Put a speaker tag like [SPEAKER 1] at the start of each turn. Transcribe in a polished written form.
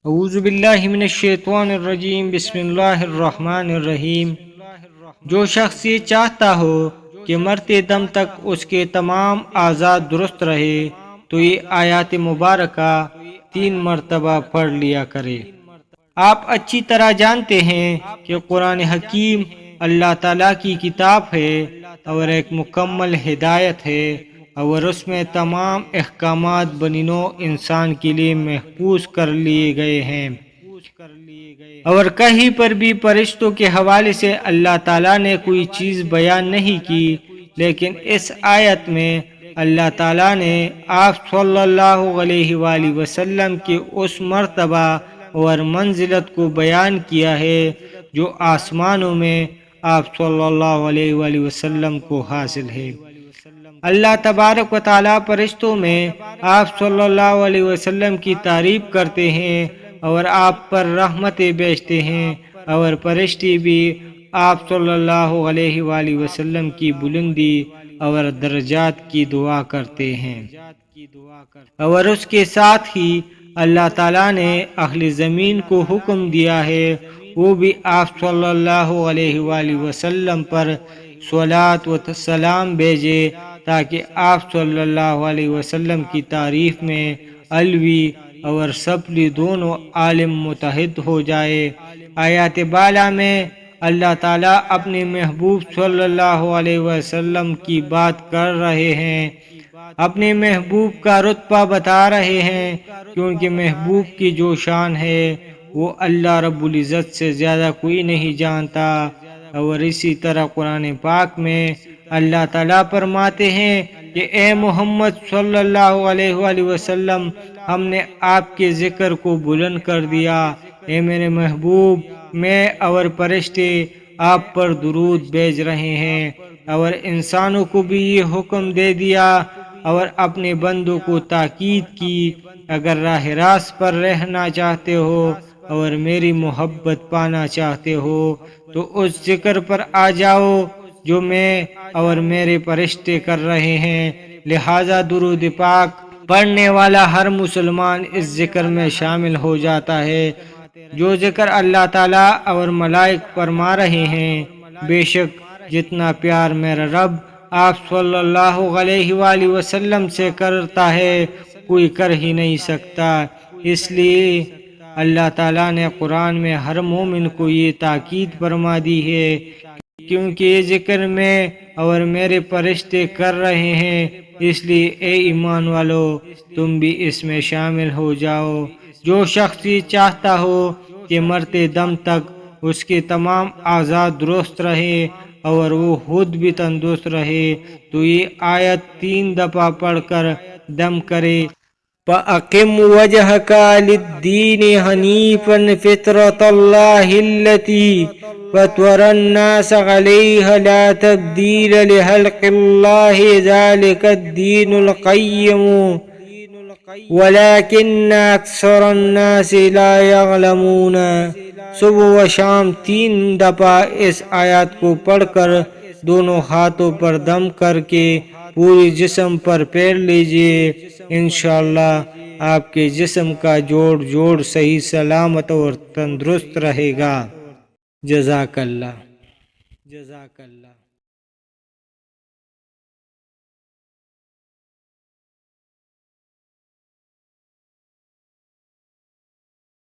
[SPEAKER 1] اعوذ باللہ من الشیطان الرجیم، بسم اللہ الرحمن الرحیم۔ جو شخص یہ چاہتا ہو کہ مرتے دم تک اس کے تمام اعضاء درست رہے تو یہ آیات مبارکہ 3 مرتبہ پڑھ لیا کرے۔ آپ اچھی طرح جانتے ہیں کہ قرآن حکیم اللہ تعالیٰ کی کتاب ہے اور ایک مکمل ہدایت ہے، اور اس میں تمام احکامات بنی نوع انسان کے لیے محفوظ کر لیے گئے ہیں، اور کہیں پر بھی فرشتوں کے حوالے سے اللہ تعالیٰ نے کوئی چیز بیان نہیں کی، لیکن اس آیت میں اللہ تعالیٰ نے آپ صلی اللہ علیہ وآلہ وسلم کی اس مرتبہ اور منزلت کو بیان کیا ہے جو آسمانوں میں آپ صلی اللہ علیہ وآلہ وسلم کو حاصل ہے۔ اللہ تبارک و تعالیٰ فرشتوں میں آپ صلی اللہ علیہ وسلم کی تعریف کرتے ہیں اور آپ پر رحمتیں بھیجتے ہیں، اور فرشتے بھی آپ صلی اللہ علیہ وآلہ وسلم کی بلندی اور درجات کی دعا کرتے ہیں، اور اس کے ساتھ ہی اللہ تعالیٰ نے اہل زمین کو حکم دیا ہے وہ بھی آپ صلی اللہ علیہ وآلہ وسلم پر صلاۃ و سلام بھیجے، تاکہ آپ صلی اللہ علیہ وسلم کی تعریف میں علوی اور سفلی دونوں عالم متحد ہو جائے۔ آیات بالا میں اللہ تعالیٰ اپنے محبوب صلی اللہ علیہ وسلم کی بات کر رہے ہیں، اپنے محبوب کا رتبہ بتا رہے ہیں، کیونکہ محبوب کی جو شان ہے وہ اللہ رب العزت سے زیادہ کوئی نہیں جانتا۔ اور اسی طرح قرآن پاک میں اللہ تعالیٰ فرماتے ہیں کہ اے محمد صلی اللہ علیہ وآلہ وسلم، ہم نے آپ کے ذکر کو بلند کر دیا۔ اے میرے محبوب، میں اور فرشتے آپ پر درود بھیج رہے ہیں، اور انسانوں کو بھی یہ حکم دے دیا اور اپنے بندوں کو تاکید کی، اگر راہ راست پر رہنا چاہتے ہو اور میری محبت پانا چاہتے ہو تو اس ذکر پر آ جاؤ جو میں اور میرے فرشتے کر رہے ہیں۔ لہذا درود پاک پڑھنے والا ہر مسلمان اس ذکر میں شامل ہو جاتا ہے جو ذکر اللہ تعالیٰ اور ملائک فرما رہے ہیں۔ بے شک جتنا پیار میرا رب آپ صلی اللہ علیہ وآلہ وسلم سے کرتا ہے کوئی کر ہی نہیں سکتا۔ اس لیے اللہ تعالیٰ نے قرآن میں ہر مومن کو یہ تاکید فرما دی ہے، کیونکہ یہ ذکر میں اور میرے فرشتے کر رہے ہیں، اس لیے اے ایمان والو تم بھی اس میں شامل ہو جاؤ۔ جو شخص یہ چاہتا ہو کہ مرتے دم تک اس کے تمام اعضاء درست رہے اور وہ خود بھی تندرست رہے تو یہ آیت 3 دفعہ پڑھ کر دم کرے۔ فَأَقِمْ وَجْهَكَ لِلدِّينِ حَنِيفًا فِطْرَتَ اللَّهِ الَّتِي فَطَرَ النَّاسَ عَلَيْهَا لَا تَبْدِيلَ لِخَلْقِ اللَّهِ ذَلِكَ الدِّينُ الْقَيِّمُ وَلَكِنَّ أَكْثَرَ النَّاسِ لَا يَعْلَمُونَ۔ صبح و شام 3 دفعہ اس آیات کو پڑھ کر دونوں ہاتھوں پر دم کر کے پوری جسم پر پھیر لیجئے، انشاءاللہ آپ کے جسم کا جوڑ صحیح سلامت اور تندرست رہے گا۔ جزاک اللہ۔